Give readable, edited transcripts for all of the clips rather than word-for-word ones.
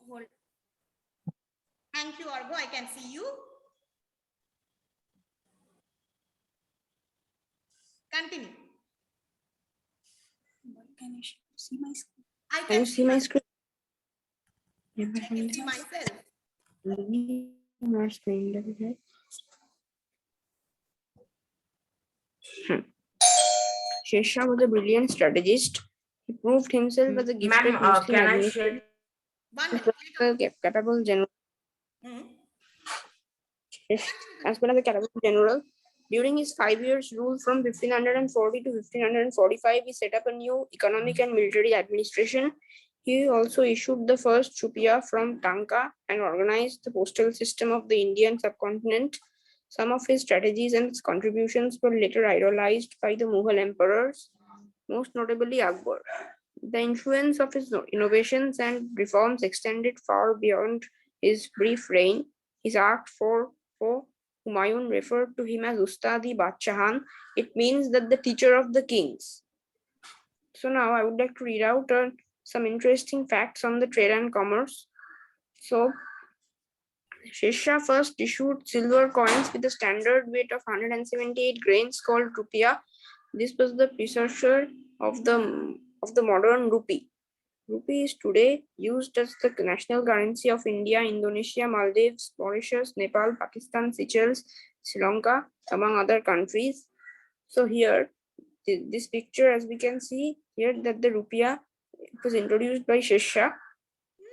hold. Thank you, Argo. I can see you. Continue. Can you see my screen? I Can you see my screen? I can see myself. My screen. Sher was a brilliant strategist. He proved himself as a gifted Muslim can I share? One minute. capable general. As well as a capable general. During his 5 years rule from 1540 to 1545, he set up a new economic and military administration. He also issued the first rupia from Tanka and organized the postal system of the Indian subcontinent. Some of his strategies and his contributions were later idolized by the Mughal emperors, most notably Akbar. The influence of his innovations and reforms extended far beyond his brief reign. His art for Humayun referred to him as Ustadi Badshahan. It means that the teacher of the kings. So now I would like to read out some interesting facts on the trade and commerce. So Sher Shah first issued silver coins with a standard weight of 178 grains called rupiah. This was the precursor of the modern rupee. Rupee is today used as the national currency of India, Indonesia, Maldives, Mauritius, Nepal, Pakistan, Seychelles, Sri Lanka, among other countries. So here, this picture, as we can see here, that the rupiah was introduced by Sher Shah,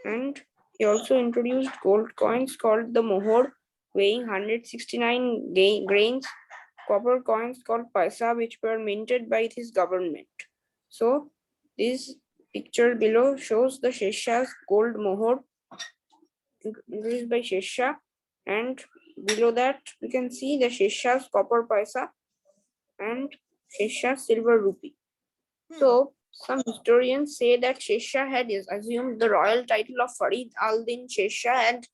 and he also introduced gold coins called the mohor, weighing 169 grains, copper coins called paisa, which were minted by his government. So this picture below shows the Sher Shah's gold mohor introduced by Sher Shah, and below that we can see the Sher Shah's copper paisa and Sher Shah's silver rupee. So some historians say that Sher Shah had assumed the royal title of Farid al-Din Sher Shah and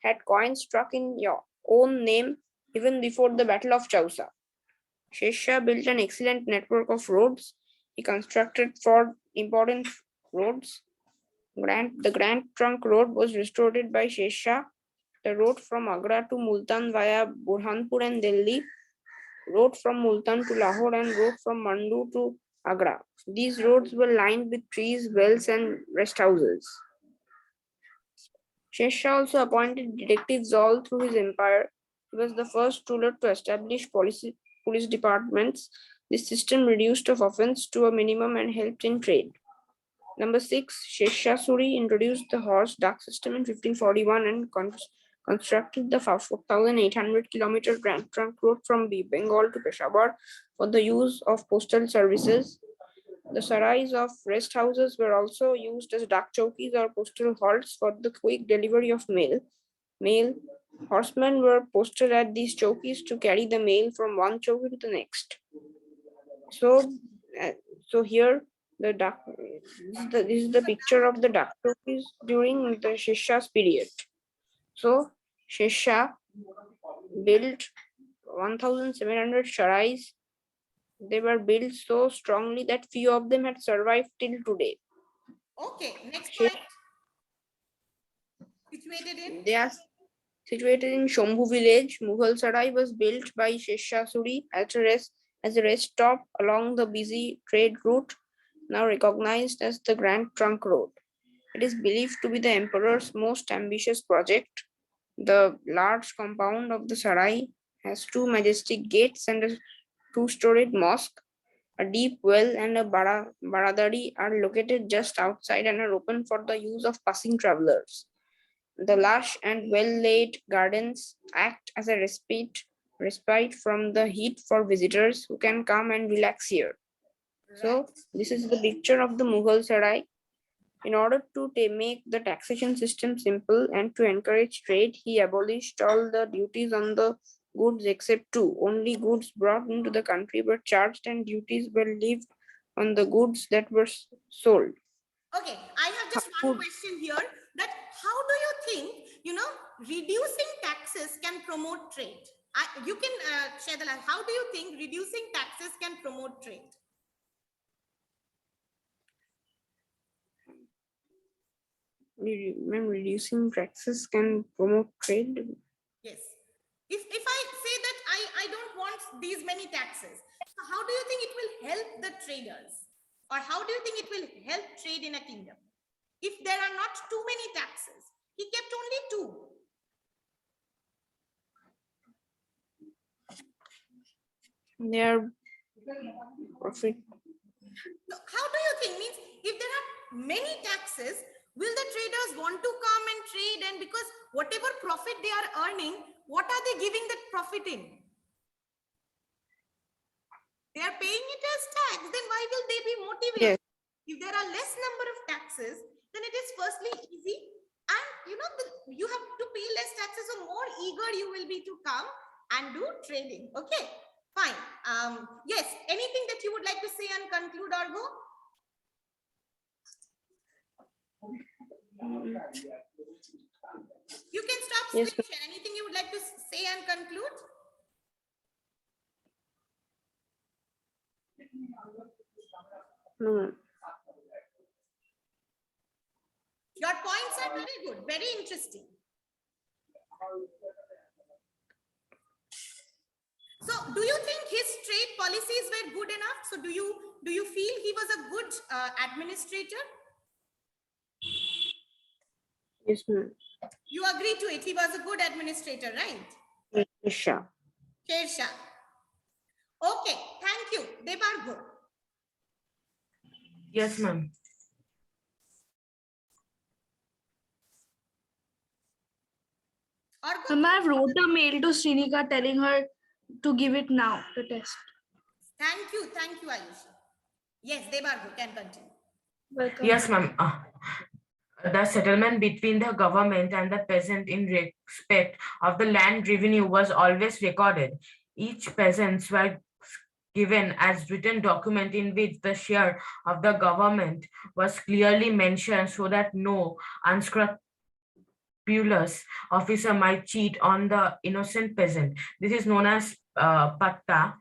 had coins struck in your own name even before the Battle of Chausa. Sher Shah built an excellent network of roads. He constructed 4 important roads. The Grand Trunk Road was restored by Sher Shah. The road from Agra to Multan via Burhanpur and Delhi, road from Multan to Lahore, and road from Mandu to Agra. These roads were lined with trees, wells, and rest houses. Sher Shah also appointed detectives all through his empire. He was the first ruler to establish police departments. This system reduced of offense to a minimum and helped in trade. Number 6, Sher Shah Suri introduced the horse duck system in 1541 and constructed the 4,800 kilometer Grand Trunk Road from Bengal to Peshawar for the use of postal services. The sarais of rest houses were also used as duck chowkis or postal halts for the quick delivery of mail. Horsemen were posted at these chowkis to carry the mail from one chowki to the next. So here the duck. This is the picture of the duck chowkis during the Sher Shah's period. So Sher Shah built 1,700 sarais. They were built so strongly that few of them had survived till today. Okay, next point. Situated in? They are situated in Shambhu village. Mughal Sarai was built by Sher Shah Suri as a rest stop along the busy trade route, now recognized as the Grand Trunk Road. It is believed to be the emperor's most ambitious project. The large compound of the Sarai has 2 majestic gates and a 2-storied mosque. A deep well and a baradari are located just outside and are open for the use of passing travelers. The lush and well-laid gardens act as a respite from the heat for visitors who can come and relax here. So this is the picture of the Mughal Sarai. In order to make the taxation system simple and to encourage trade, he abolished all the duties on the goods except 2. Only goods brought into the country were charged and duties were levied on the goods that were sold. Okay, I have just one question here, that how do you think, reducing taxes can promote trade? You can share the line. How do you think reducing taxes can promote trade? Ma'am, reducing taxes can promote trade. Yes. If I say that I don't want these many taxes, so how do you think it will help the traders? Or how do you think it will help trade in a kingdom? If there are not too many taxes, he kept only 2. They are profit. So how do you think? Means if there are many taxes, will the traders want to come and trade? And because whatever profit they are earning, what are they giving that profit in? They are paying it as tax. Then why will they be motivated? Yes. If there are less number of taxes, then it is firstly easy, and you know you have to pay less taxes, so more eager you will be to come and do trading. Okay, fine. Yes, anything that you would like to say and conclude, Argo? You can stop Yes, screen share. Anything you would like to say and conclude? no, ma'am. Your points are very good, very interesting. So do you think his trade policies were good enough? So do you feel he was a good administrator? Yes, ma'am. You agree to it. He was a good administrator, right? Yes, sure. Sher Shah. Okay, thank you. Debargo. Yes, ma'am. Argo, Ma'am, I wrote a mail to Srinika telling her to give it now, the test. thank you, Ayushi. Yes, Debargo can continue. Welcome. Yes, ma'am. The settlement between the government and the peasant in respect of the land revenue was always recorded. Each peasants were given as written document in which the share of the government was clearly mentioned so that no unscrupulous officer might cheat on the innocent peasant. This is known as patta.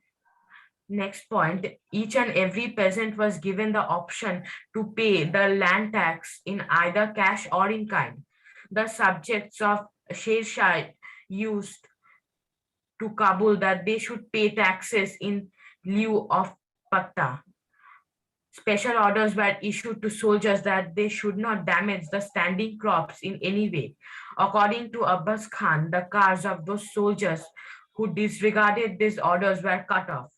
Next point, each and every peasant was given the option to pay the land tax in either cash or in kind. The subjects of Sher Shah used to Kabul that they should pay taxes in lieu of patta. Special orders were issued to soldiers that they should not damage the standing crops in any way. According to Abbas Khan, the cars of those soldiers who disregarded these orders were cut off.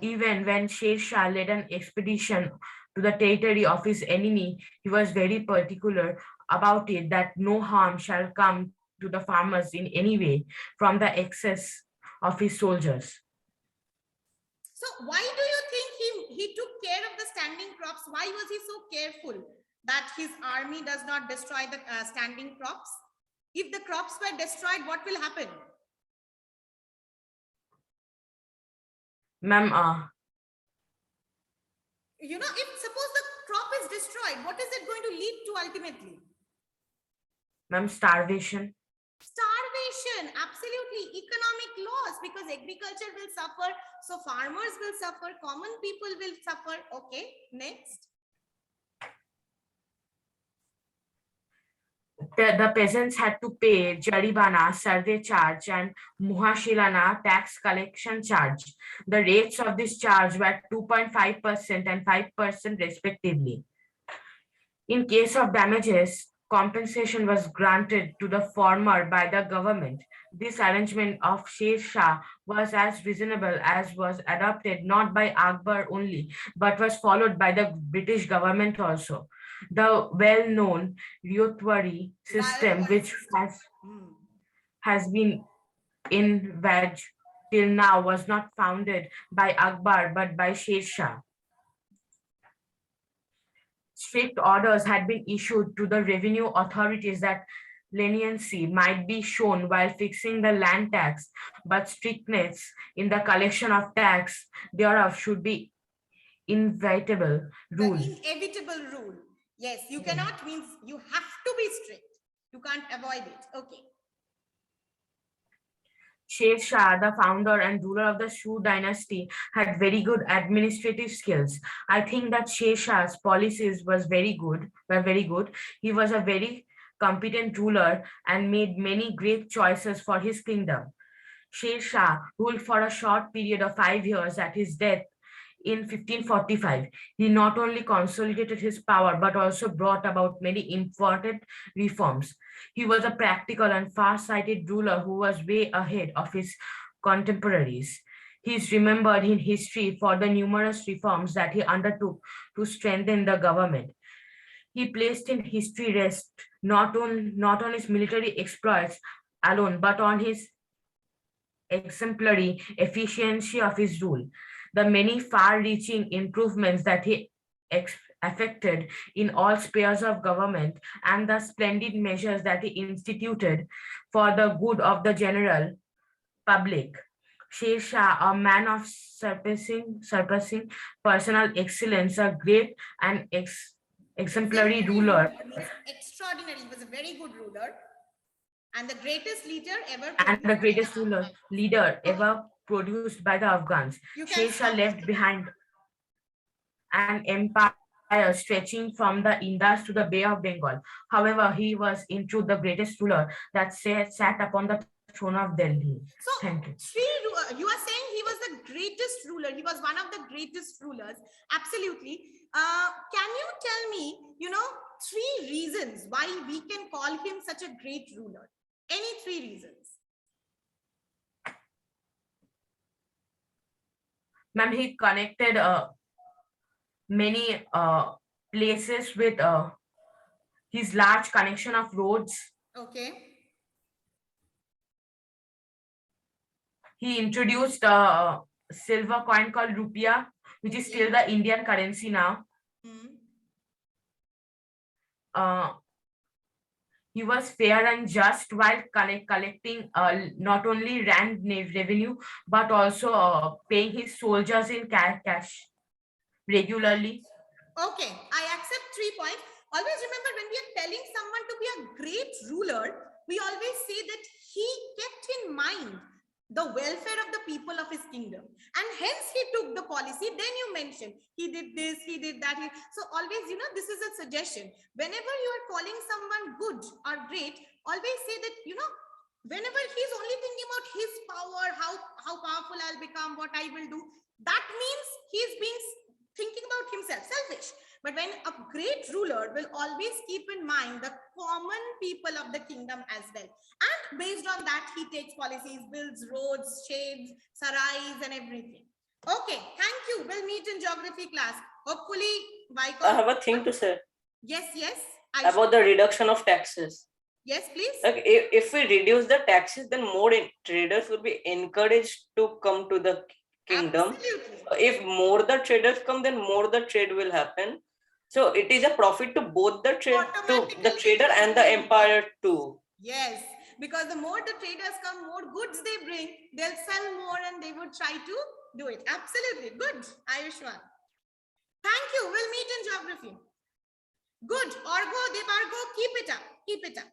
Even when Sher Shah led an expedition to the territory of his enemy, he was very particular about it that no harm shall come to the farmers in any way from the excess of his soldiers. So why do you think he took care of the standing crops? Why was he so careful that his army does not destroy the standing crops? If the crops were destroyed, what will happen? Ma'am, You know, if suppose the crop is destroyed, what is it going to lead to ultimately? ma'am, starvation. Starvation, absolutely. Economic loss, because agriculture will suffer, so farmers will suffer, common people will suffer. Okay, next. The peasants had to pay jaribana, survey charge, and muhashilana, tax collection charge. The rates of this charge were 2.5% and 5% respectively. In case of damages, compensation was granted to the former by the government. This arrangement of Sher Shah was as reasonable as was adopted not by Akbar only, but was followed by the British government also. The well-known Ryotwari system, which has been in Vaj till now, was not founded by Akbar but by Sher Shah. Strict orders had been issued to the revenue authorities that leniency might be shown while fixing the land tax, but strictness in the collection of tax thereof should be inevitable rule. The inevitable rule. Yes, you cannot, means you have to be strict. You can't avoid it. Okay. Sher Shah, the founder and ruler of the Shu dynasty, had very good administrative skills. I think that Sher Shah's policies were very good. He was a very competent ruler and made many great choices for his kingdom. Sher Shah ruled for a short period of 5 years. At his death in 1545, he not only consolidated his power but also brought about many important reforms. He was a practical and far-sighted ruler who was way ahead of his contemporaries. He is remembered in history for the numerous reforms that he undertook to strengthen the government. He placed in history rest not on his military exploits alone, but on his exemplary efficiency of his rule. The many far-reaching improvements that he effected in all spheres of government, and the splendid measures that he instituted for the good of the general public. Sher Shah, a man of surpassing personal excellence, a great and exemplary ruler, He's extraordinary. He was a very good ruler and the greatest leader ever. and the produced greatest by the leader ever produced by the Afghans. You can Sher Shah stop. left behind an empire stretching from the Indus to the Bay of Bengal. However, he was in truth the greatest ruler that sat upon the throne of Delhi. So, Thank you. you are saying he was the greatest ruler. He was one of the greatest rulers. Absolutely. Can you tell me, 3 reasons why we can call him such a great ruler? Any 3 reasons? Ma'am, he connected many places with his large connection of roads. Okay. He introduced a silver coin called rupiah, which is still the Indian currency now. He was fair and just while collecting not only rand revenue, but also paying his soldiers in cash regularly. Okay, I accept 3 points. Always remember, when we are telling someone to be a great ruler, we always say that he kept in mind the welfare of the people of his kingdom, and hence he took the policy. Then you mentioned he did this, he did that. So always, this is a suggestion. Whenever you are calling someone good or great, always say that, whenever he's only thinking about his power, how powerful I'll become, what I will do, that means he's being thinking about himself, selfish. But when a great ruler will always keep in mind the common people of the kingdom as well, and based on that he takes policies, builds roads, shades, sarais and everything. Okay, thank you. We'll meet in geography class, hopefully. I have a thing to say. Yes, about the reduction of taxes. Yes, please. Like if we reduce the taxes, then more traders will be encouraged to come to the kingdom. Absolutely. If more the traders come, then more the trade will happen. So it is a profit to both the trader and the empire too. Yes, because the more the traders come, more goods they bring, they'll sell more and they would try to do it. Absolutely. Good, Ayushman. Thank you. We'll meet in geography. Good. Orgo, Devargo, keep it up. Keep it up.